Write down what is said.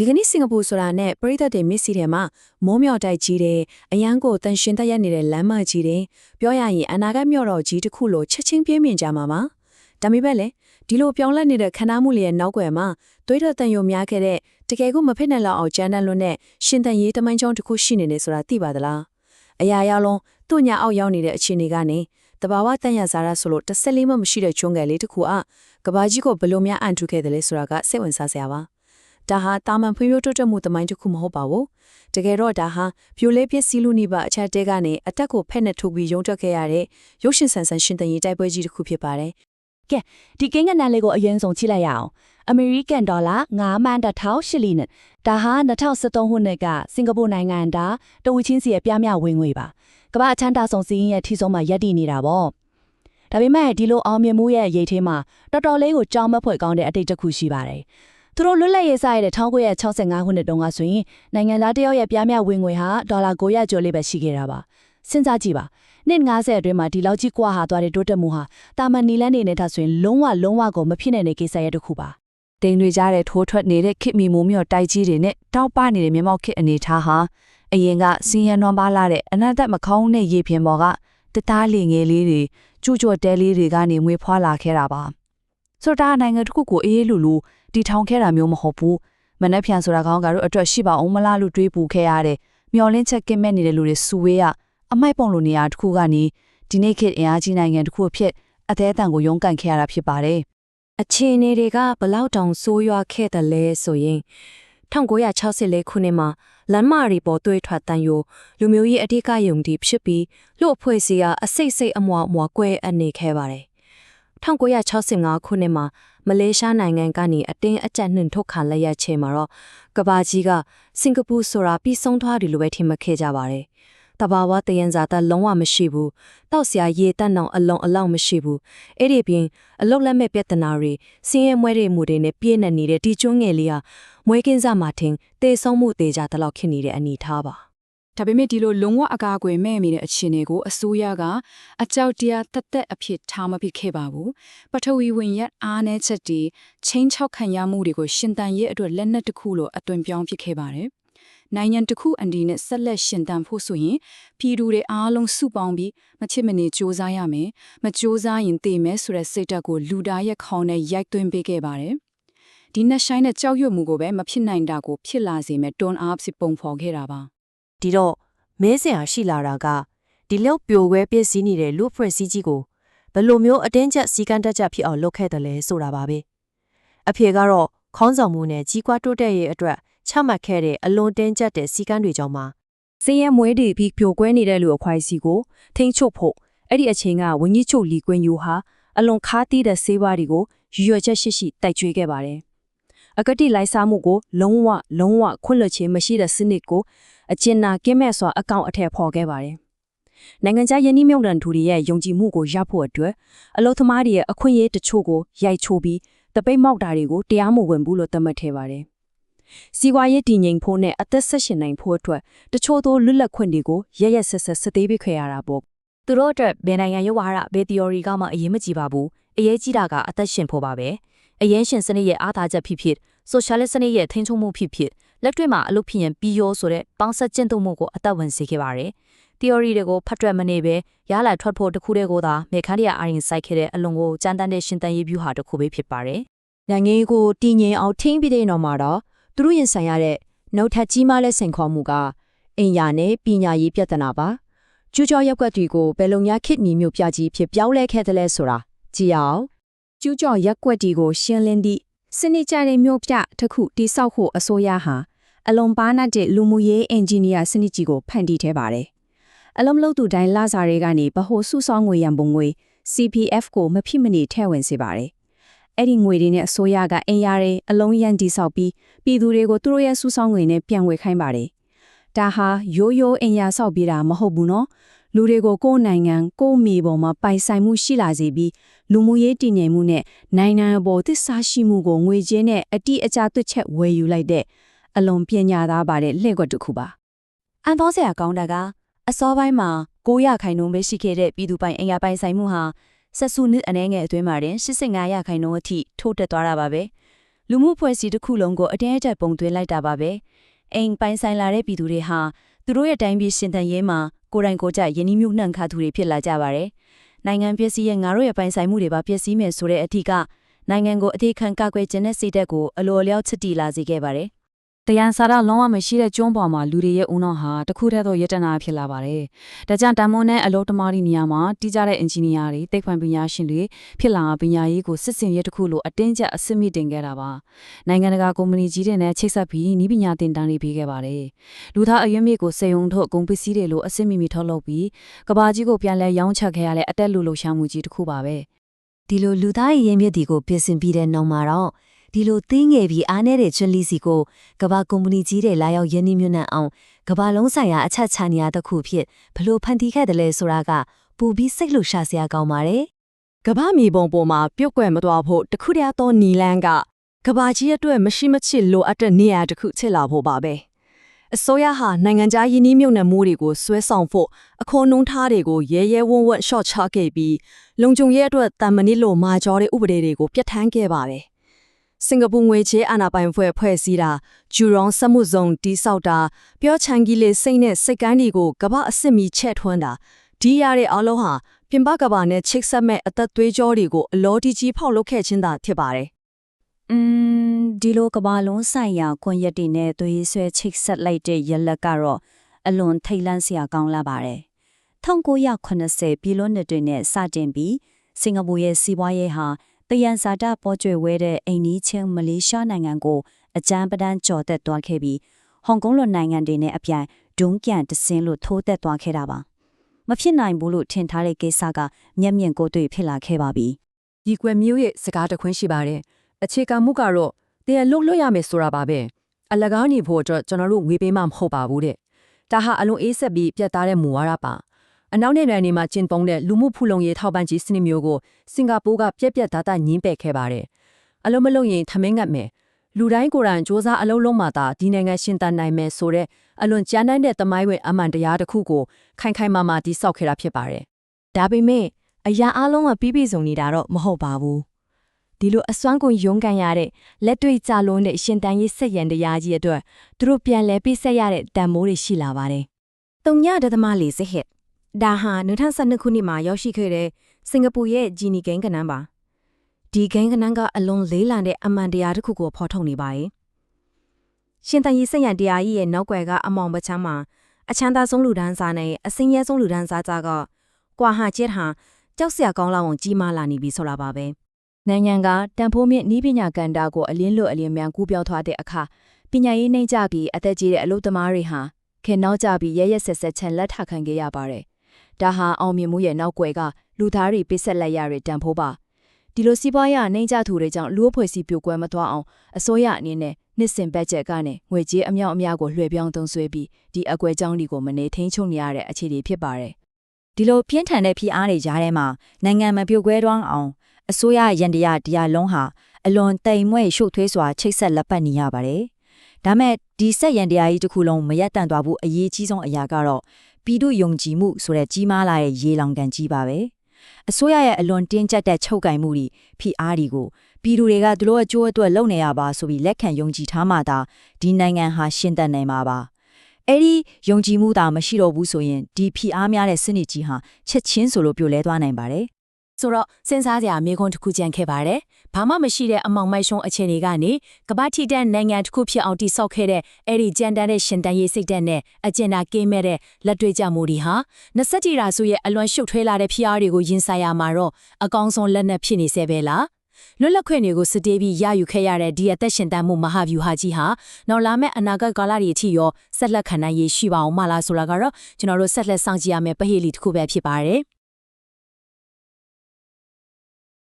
ဒီကနေ့စင်ကာပူဆိုတာနဲ့ပရိသတ်တွေမျက်စိထဲမှာမိုးမြော်တိုက်ကြီးတယ်အရန်ကိုတန်ရှင်တက်ရနေတဲ့လမ်းမကြီးတယ်ပြောရရင်အနာဂတ်မြော်တော်ကြီးတစ်ခုလိုချက်ချင်းပြင်းမြင်ကြမှာပါဒါပေမဲ့လေဒီလိုပြောင်းလဲနေတဲ့ခန္ဓာမှုလေးရဲ့နောက်ွယ်မှာသွေးထွက်တန်ယုံများခဲ့တဲ့တကယ်ကိုမဖြစ်နိုင်လောက်အောင်ကြမ်းတမ်းလွန်းတဲ့ရှင်တန်ရေးတမိုင်းချောင်းတစ်ခုရှိနေတယ်ဆိုတာသိပါသလားအရာရလုံးသူ့ညာအောက်ရောက်နေတဲ့အခြေအနေကနေတဘာဝတန်ရဇာရဆိုလို့တစ်ဆက်လေးမှမရှိတဲ့ချုံငယ်လေးတစ်ခုကဘာကြီးကိုဘလို့များအန်ထုခဲ့တယ်လဲဆိုတာကစိတ်ဝင်စားစရာပါဒါဟာတာမန်ဖွံ့ဖြိုးတိုးတက်မှုတမိုင်းတစ်ခုမဟုတ်ပါဘူးတကယ်တော့ဒါဟာပြိုလဲပစ္စည်းလူနိဗ္ဗာန်အချက်တဲကနေအတက်ကိုဖက်နဲ့ထုတ်ပြီးရုံတက်ခဲ့ရတဲ့ရုပ်ရှင်ဆန်ဆန်ရှင်တန်ရေးတိုက်ပွဲကြီးတစ်ခုဖြစ်ပါတယ်ကဲဒီကိန်းကနန်းလေးကိုအရင်ဆုံးကြည့်လိုက်ရအောင်အမေရိကန်ဒေါ်လာ9,000,000ရှစ်လီနဲ့ဒါဟာ2013ခုနှစ်ကစင်ကာပူနိုင်ငံသားတဝီချင်းစီရဲ့ပြားမြောက်ဝင်ငွေပါကမ္ဘာအချမ်းသာဆုံးစီးရင်ရဲ့ထိဆုံးမှာရပ်တည်နေတာပေါ့ဒါပေမဲ့ဒီလိုအောင်မြင်မှုရဲ့ရိတ်ထဲမှာတော်တော်လေးကိုကြောင်းမဖွယ်ကောင်းတဲ့အတိတ်တစ်ခုရှိပါတယ်သူတို့လွတ်လပ်ရေးစားရတဲ့1965ခုနှစ်တုန်းကဆိုရင်နိုင်ငံသားတယောက်ရဲ့ပြားမြောက်ဝင်ငွေဟာဒေါ်လာ900ကျော်လေးပဲရှိခဲ့တာပါစဉ်းစားကြည့်ပါနှစ်90အတွင်းမှာဒီလောက်ကြီးကွာဟာသွားတဲ့တိုးတက်မှုဟာတာမန်နီလန်းနေနဲ့ထားဆိုရင်လုံးဝကိုမဖြစ်နိုင်တဲ့ကိစ္စရဲ့တစ်ခုပါတိမ်တွေကြတဲ့ထိုးထွက်နေတဲ့ခစ်မီမိုးမြော်တိုက်ကြီးတွေနဲ့တောက်ပနေတဲ့မြေမောက်ခစ်အနေထားဟာအရင်ကစင်းရနွမ်းပါလာတဲ့အနာသက်မခေါင်းနဲ့ရေပြင်ပေါ်ကတသားလီငယ်လေးတွေကျူကျော်တဲလေးတွေကနေမွေးဖွားလာခဲ့တာပါဆိုတော့နိုင်ငံတစ်ခုကိုအေးလူတီထောင်ခဲ့တာမျိုးမဟုတ်ဘူးမနှက်ဖြန်ဆိုတာကောင်းကတော့အတွက်ရှိပါအောင်မလားလို့တွေးပူခဲ့ရတဲ့မျောလင်းချက်ကင်းမဲ့နေတဲ့လူတွေစုဝေးရအမိုက်ပုံလိုနေရာတစ်ခုကနေဒီနေ့ခေတ်အင်အားကြီးနိုင်ငံတစ်ခုအဖြစ်အသေးအတန်ကိုရုန်းကန်ခဲ့ရတာဖြစ်ပါတယ်အခြေအနေတွေကဘလောက်တောင်ဆိုးရွားခဲ့တယ်လဲဆိုရင်1964ခုနှစ်မှာလမ်းမတွေပေါ်သွေးထွက်တန်ယိုလူမျိုးရေးအဓိကယုံတီဖြစ်ပြီးလူအဖွဲ့အစည်းကအစိတ်အမွာကွဲအနေခဲ့ပါတယ်1965ခုနှစ်မှာမလေးရှားနိုင်ငံကနေအတင်းအကျပ်နှင်ထုတ်ခံလိုက်ရချိန်မှာတော့ကဘာကြီးကစင်ကာပူဆိုတာပြီးဆုံးသွားတယ်လို့ပဲထင်မှတ်ခဲ့ကြပါတယ်တဘာဝတယံဇာတလုံးဝမရှိဘူးတောက်စရာရေတက်နောင်အလုံးအလောက်မရှိဘူးအဲ့ဒီပြင်အလုတ်လက်မဲ့ပြဿနာတွေဆင်းရဲမွဲတွေမှုတွေနဲ့ပြည့်နေနေတဲ့ဒီကျွန်းငယ်လေးဟာမွဲကင်းစားမှာတင်တေဆုံးမှုတေကြတလောက်ဖြစ်နေတဲ့အနေထားပါဒါပေမဲ့ဒီလိုလုံးဝအကာအကွယ်မဲ့မိတဲ့အခြေအနေကိုအစိုးရကအကြောက်တရားတက်အဖြစ်ထားမဖြစ်ခဲ့ပါဘူးပထဝီဝင်ရအားနဲ့ချက်တီချင်းချောက်ခံရမှုတွေကိုရှင်တန်ရဲ့အတွက်လက်နက်တစ်ခုလိုအသွင်ပြောင်းဖြစ်ခဲ့ပါတယ်နိုင်ငံတစ်ခုအန်ဒီနဲ့ဆက်လက်ရှင်တန်ဖို့ဆိုရင်ပြည်သူတွေအားလုံးစုပေါင်းပြီးမချစ်မနေစ조사ရမယ်မစ조사ရင်တေမယ်ဆိုတဲ့စိတ်ဓာတ်ကိုလူသားရဲ့ခေါင်းနဲ့ရိုက်သွင်းပေးခဲ့ပါတယ်ဒီနဲ့ဆိုင်တဲ့ကြောက်ရွံ့မှုကိုပဲမဖြစ်နိုင်တာကိုဖြစ်လာစေမဲ့တွန်းအားစစ်ပုံဖော်ခဲ့တာပါဒီတော့မဲစင်ဟာရှိလာတာကဒီလောက်ပြိုကွဲပြည့်စည်နေတဲ့လူဖွဲ့စည်းကြီးကိုဘယ်လိုမျိုးအတင်းကျပ်စီကံတက်ကြဖြစ်အောင်လုပ်ခဲ့တယ်လဲဆိုတာပါပဲအဖေကတော့ခေါင်းဆောင်မှုနဲ့ကြီးကွာတိုးတက်ရေးအတွက်ချမှတ်ခဲ့တဲ့အလွန်တင်းကျပ်တဲ့စီကံတွေကြောင့်ပါစင်းရဲမွဲတွေပြီးပြိုကွဲနေတဲ့လူအခွိုင်းစီကိုထိန်းချုပ်ဖို့အဲ့ဒီအချိန်ကဝင်းကြီးချုပ်လီကွင်းယူဟာအလွန်ခါးသီးတဲ့ဆေးဝါးတွေကိုရွရွချက်ရှိတိုက်ကျွေးခဲ့ပါတယ်အကတိလိုက်စားမှုကိုလုံးဝခွင့်လွှတ်ခြင်းမရှိတဲ့စနစ်ကိုအကျဉ်းနာကင်းမဲ့စွာအကောင့်အထက်ဖော်ခဲ့ပါတယ်။နိုင်ငံခြားယင်းနှိမ့်မြုံတန်သူတွေရဲ့ယုံကြည်မှုကိုရဖို့အတွက်အလို့သမားတွေရဲ့အခွင့်အရေးတချို့ကိုရိုက်ချိုးပြီးတပိတ်မောက်တာတွေကိုတရားမဝင်ဘူးလို့သတ်မှတ်ခဲ့ပါတယ်။စီးပွားရေးတည်ငြိမ်ဖို့နဲ့အသက်ဆက်ရှင်နိုင်ဖို့အတွက်တချို့သောလွတ်လပ်ခွင့်တွေကိုရက်ဆက်စသေးပေးခဲ့ရတာပေါ့။သူတို့အတွက်ဘယ်နိုင်ငံရုပ်ဝါဒဘယ် theory ကမှအရေးမကြီးပါဘူး။အရေးကြီးတာကအသက်ရှင်ဖို့ပါပဲ။အရင်ရှင်စနစ်ရဲ့အားသာချက်ဖြစ်socialist စနစ်ရဲ့ထိန်းချုပ်မှုဖြစ်လက်တွေ့မှာအလုပ်ဖြစ်ရင်ပြီးရောဆိုတဲ့ပေါင်းဆက်ကျင့်သုံးမှုကိုအသက်ဝင်စေခဲ့ပါတယ်။ theory တွေကိုဖတ်တွက်မနေပဲရလာထွက်ဖို့တခုတည်းကိုသာမေခန်းရအာရင်စိုက်ခဲ့တဲ့အလွန်ကိုကြမ်းတမ်းတဲ့ရှင်တန်ရေးဗျူဟာတစ်ခုပဲဖြစ်ပါတယ်။နိုင်ငံကိုတည်ငြိမ်အောင်ထိန်းပြီးတဲ့နောက်မှာတော့သူတို့ရင်ဆိုင်ရတဲ့နောက်ထပ်ကြီးမားတဲ့စိန်ခေါ်မှုကအင်ယာနဲ့ပညာရေးပြဿနာပါ။ကျူးကျော်ရက်ွက်တွေကိုဘယ်လိုများခေတ်မီမျိုးပြကြီးဖြစ်ပြောင်းလဲခဲ့တယ်လဲဆိုတာကြည့်အောင်ကျူးကျော်ရက်ွက်တွေကိုရှင်းလင်းသည့်စနစ်ကျတဲ့မျိုးပြတစ်ခုတိစောက်ဖို့အစိုးရဟာအလွန်ပါနတဲ့လူမှုရေးအင်ဂျင်နီယာစနစ်ကြီးကိုဖန်တီးထဲပါတယ်။အလုံးလုံးသူတိုင်းလာစားတွေကနေဗဟိုစုဆောင်းငွေရန်ပုံငွေ CPF ကိုမဖြစ်မနေထည့်ဝင်စေပါတယ်။အဲ့ဒီငွေတွေနဲ့အစိုးရကအင်အားတွေအလုံးရန်တိစောက်ပြီးပြည်သူတွေကိုသူတို့ရဲ့စုဆောင်းငွေနဲ့ပြန်ဝေခိုင်းပါတယ်။ဒါဟာရိုးအင်အားဆောက်ပြီးတာမဟုတ်ဘူးနော်။လူတွေကိုကိုယ်နိုင်ငံကိုယ်မြေပေါ်မှာပိုင်ဆိုင်မှုရှိလာစေပြီးလူမှုရေးတည်ငြိမ်မှုနဲ့နိုင်ငံအပေါ်သစ္စာရှိမှုကိုငွေကြေးနဲ့အတိအကျသွတ်ချက်ဝယ်ယူလိုက်တဲ့အလွန်ပညာသားပါတဲ့လှည့်ကွက်တစ်ခုပါအန်သောဆရာကောင်းတာကအစောပိုင်းမှာ900%ပဲရှိခဲ့တဲ့ပြည်သူပိုင်အင်အားပိုင်ဆိုင်မှုဟာဆက်စုနှစ်အနေငယ်အတွင်းမှာတင်85%အထိထိုးတက်သွားတာပါပဲ လူမှုဖွဲ့စည်းတစ်ခုလုံးကိုအတင်းအကျပ်ပုံသွင်းလိုက်တာပါပဲအိမ်ပိုင်ဆိုင်လာတဲ့ပြည်သူတွေဟာသူတို့ရဲ့တိုင်းပြည်ရှင်သန်ရေးမှာကိုယ်တိုင်ကိုယ်ကျယဉ်နှီးမြှုပ်နှံခါသူတွေဖြစ်လာကြပါတယ်နိုင်ငံပစ္စည်းရဲ့ငါတို့ရဲ့ပိုင်ဆိုင်မှုတွေပါပျက်စီးမယ်ဆိုတဲ့အထက်ကနိုင်ငံကိုအသေးခံကာကွယ်ခြင်းနဲ့စိတ်သက်ကိုအလိုအလျောက်ချစ်တီလာစေခဲ့ပါတယ် တရားစာရလုံးဝမရှိတဲ့ကျွန်းပေါ်မှာလူတွေရဲ့ဦးနှောက်ဟာတစ်ခုတည်းသောယတနာဖြစ်လာပါတယ်။ဒါကြောင့်တမွန်နဲ့အလုပ်သမားတွေနေရာမှာတီးကြတဲ့အင်ဂျင်နီယာတွေသိပ္ပံပညာရှင်တွေဖြစ်လာပညာရေးကိုစစ်စင်ရဲတစ်ခုလိုအတင်းကျပ်အစစ်မြစ်တင်ခဲ့တာပါ။နိုင်ငံတကာကုမ္ပဏီကြီးတွေနဲ့ချိတ်ဆက်ပြီးနည်းပညာတင်တန်းတွေပေးခဲ့ပါတယ်။လူသားအရွက်မြစ်ကိုစေယုံထုတ်ကုန်ပစ္စည်းတွေလိုအစစ်မြစ်မြစ်ထုတ်လုပ်ပြီးကဘာကြီးကိုပြန်လဲရောင်းချခဲ့ရတဲ့အတက်လူလှရှာမှုကြီးတစ်ခုပါပဲ။ ဒီလိုလူသားရဲ့ရင်းမြစ်ဒီကိုပြင်ဆင်ပြီးတဲ့နောက်မှာတော့ဒီလိုသိငယ်ပြီးအားနေတဲ့ချွန်လီစီကိုကဘာကုမ္ပဏီကြီးတွေလာရောက်ရင်းနှီးမြှုပ်နှံအောင်ကဘာလုံးဆိုင်ရာအချက်ချနေရတဲ့ခုဖြစ်ဘလို့ဖန်တီးခဲ့တယ်လဲဆိုတာကပူပြီးစိတ်လှုပ်ရှားစရာကောင်းပါတယ် ကမ္ဘာမြေပုံပေါ်မှာပြုတ်ကွယ်မသွားဖို့တခုတည်းသောနီလန်းကကမ္ဘာကြီးအတွက်မရှိမချစ်လိုအပ်တဲ့နေရာတစ်ခုချစ်လာဖို့ပါပဲအစိုးရဟာနိုင်ငံခြားယင်းနှီးမြှုပ်နှံမှုတွေကိုဆွဲဆောင်ဖို့အခွန်နှုန်းထားတွေကိုရဲရဲဝံ့ဝံ့ရှော့ချခဲ့ပြီးလုံခြုံရေးအတွက်တန်မနစ်လိုမာကျော်တဲ့ဥပဒေတွေကိုပြဋ္ဌာန်းခဲ့ပါပဲစင်ကာပူငွေချေအာဏာပိုင်ဖွဲ့စည်းတာဂျူရောင်စမှုဇုံတီဆောက်တာပြောချန်ကြီးလေးစိတ်နဲ့စိတ်ကန်းတွေကိုကမ္ဘာအစစ်မီချဲ့ထွန်းတာဒီရတဲ့အလုံးဟာပြင်ပကမ္ဘာနဲ့ချိတ်ဆက်မဲ့အသက်သွေးကြောတွေကိုအလောတီကြီးဖောက်လုပ်ခဲ့ခြင်းသာဖြစ်ပါတယ် ဒီလိုကဘာလုံးဆိုင်ရာကွန်ရက်တွေနဲ့သွေးဆွဲချိတ်ဆက်လိုက်တဲ့ရလက်ကတော့အလွန်ထိတ်လန့်စရာကောင်းလာပါတယ်1980ပြည်လွန်နှစ်တွေနဲ့စတင်ပြီးစင်ကာပူရဲ့စီးပွားရေးဟာတယန်စာတပေါ်ကျွေဝဲတဲ့အိန္ဒိချင်းမလေးရှားနိုင်ငံကိုအကြမ်းပဒန်းကျော်သက်သွားခဲ့ပြီးဟောင်ကောင်လိုနိုင်ငံတွေနဲ့အပြိုင်ဒုံးကန်တစင်းလို့ထိုးသက်သွားခဲ့တာပါမဖြစ်နိုင်ဘူးလို့ထင်ထားတဲ့ကိစ္စကမျက်မြင်ကိုယ်တွေ့ဖြစ်လာခဲ့ပါပြီ ဒီကွယ်မျိုးရဲ့စကားတခွင်းရှိပါတယ်အခြေခံမှုကတော့တရားလွတ်လွတ်ရမယ်ဆိုတာပါပဲအလကားနေဖို့အတွက်ကျွန်တော်တို့ငွေပေးမှမဟုတ်ပါဘူးတဲ့ဒါဟာအလုံးအေးဆက်ပြီးပြတ်သားတဲ့မူဝါဒပါအနောက်နိုင်ငံတွေမှာကျင်းပတဲ့လူမှုဖူလုံရေးထောက်ပံ့ခြင်းစနစ်မျိုးကိုစင်ကာပူကပြက်ပြက်သားသားညှင်းပယ်ခဲ့ပါတယ်အလုံးမလုံးရင်ထမင်းငတ်မယ်လူတိုင်းကိုယ်တိုင်စ조사အလုံးလုံးမှသာဒီနိုင်ငံရှင်သန်နိုင်မယ်ဆိုတဲ့အလွန်ကြမ်းတမ်းတဲ့သမိုင်းဝင်အမှန်တရားတစ်ခုကိုခိုင်ခိုင်မာမာတိဆောက်ခဲ့တာဖြစ်ပါတယ် ဒါပေမဲ့အရာအလုံးကပြီးပြည့်စုံနေတာတော့မဟုတ်ပါဘူးဒီလိုအစွမ်းကုန်ရုန်းကန်ရတဲ့လက်တွေ့ကြလုံးတဲ့ရှင်တန်ရေးစက်ရန်တရားကြီးအတွက်သူတို့ပြန်လဲပြဆက်ရတဲ့တန်မိုးတွေရှိလာပါတယ်3.40ဟက်ဒါဟာ2012ခုနှစ်မှာရောက်ရှိခဲ့တဲ့စင်ကာပူရဲ့ဂျီနီဂိမ်းကနန်းပါဒီဂိမ်းကနန်းကအလွန်လေးလံတဲ့အမှန်တရားတစ်ခုကိုဖော်ထုတ်နေပါတယ်ရှင်တန်ရေးစက်ရန်တရားကြီးရဲ့နောက်ွယ်ကအမောင်ပချမ်းမှာအချမ်းသာဆုံးလူဒန်းစားနဲ့အစင်းရဲဆုံးလူဒန်းစားကြကကွာဟာကျက်ဟာကြောက်စရာကောင်းလောက်အောင်ကြီးမားလာနေပြီဆိုတာပါပဲနိုင်ငံကတန်ဖိုးမြင့်နှီးပညာကန်တာကိုအလင်းလွတ်အလင်းမြန်ကူးပြောင်းသွားတဲ့အခါပညာရေးနှိမ့်ကြပြီးအသက်ကြီးတဲ့အလုပ်သမားတွေဟာခင်နောက်ကြပြီးရဲရဲဆက်ဆက်ချန်လက်ထခံခဲ့ရပါတယ်ဒါဟာအောင်မြင်မှုရဲ့နောက်ွယ်ကလူသားတွေပိဆက်လိုက်ရတဲ့တန်ဖိုးပါဒီလိုစီးပွားရေးနှိမ့်ကြသူတွေကြောင့်လူ့အဖွဲ့အစည်းပြိုကွဲမသွားအောင်အစိုးရအနေနဲ့နှစ်စဉ်ဘတ်ဂျက်ကနေငွေကြေးအမြောက်အများကိုလွှဲပြောင်းသုံးစွဲပြီးဒီအကွယ်ကြောင်းတွေကိုမနေထိန်ချုံနေရတဲ့အခြေအနေဖြစ်ပါတယ်ဒီလိုပြင်းထန်တဲ့ဖိအားတွေကြားထဲမှာနိုင်ငံမပြိုကွဲသွားအောင်အစိုးရရန်တရားလုံးဟာအလွန်တိမ်မွေ့ရှုပ်ထွေးစွာချိတ်ဆက်လက်ပတ်နေရပါတယ်။ဒါမဲ့ဒီဆက်ရန်တရားကြီးတစ်ခုလုံးမရက်တန့်သွားဘူးအရေးကြီးဆုံးအရာကတော့ပြည်သူယုံကြည်မှုဆိုတဲ့ကြီးမားလာတဲ့ရေလောင်ကန်ကြီးပါပဲ။အစိုးရရဲ့အလွန်တင်းကျပ်တဲ့ချုပ်ကင်မှုတွေဖိအားတွေကိုပြည်သူတွေကသူတို့အကျိုးအတွက်လုပ်နေရပါဆိုပြီးလက်ခံယုံကြည်ထားမှသာဒီနိုင်ငံဟာရှင်သန်နိုင်မှာပါ။အဲ့ဒီယုံကြည်မှုသာမရှိတော့ဘူးဆိုရင်ဒီဖိအားများတဲ့စနစ်ကြီးဟာချက်ချင်းဆိုလို့ပြိုလဲသွားနိုင်ပါတယ်ဆိုတော့စဉ်းစားစရာမေးခွန်းတစ်ခုကြံခဲ့ပါတယ်။ဘာမှမရှိတဲ့အမောင်မိုက်ရှုံးအခြေအနေကနေကမ္ဘာထိတဲ့နိုင်ငံတစ်ခုဖြစ်အောင်တိဆောက်ခဲ့တဲ့အဲ့ဒီကြံတန်းတဲ့ရှင်တန်ရေးစိတ်ဓာတ်နဲ့အကျဉ်းသာကင်းမဲ့တဲ့လက်တွေ့ကြမှုတွေဟာ20ရာစုရဲ့အလွန်ရှုပ်ထွေးလာတဲ့ဖိအားတွေကိုရင်ဆိုင်ရမှာတော့အကောင်းဆုံးလက်နက်ဖြစ်နေစေပဲလား။လွတ်လပ်ခွင့်တွေကိုစစ်တေးပြီးရယူခဲ့ရတဲ့ဒီအသက်ရှင်တန်မှုမဟာဗျူဟာကြီးဟာနောက်လာမယ့်အနာဂတ်ကာလတွေအထိရောဆက်လက်ခံနိုင်ရရှိပါအောင်မလားဆိုတာကတော့ကျွန်တော်တို့ဆက်လက်စောင့်ကြည့်ရမယ့်ပဟေလီတစ်ခုပဲဖြစ်ပါတယ်။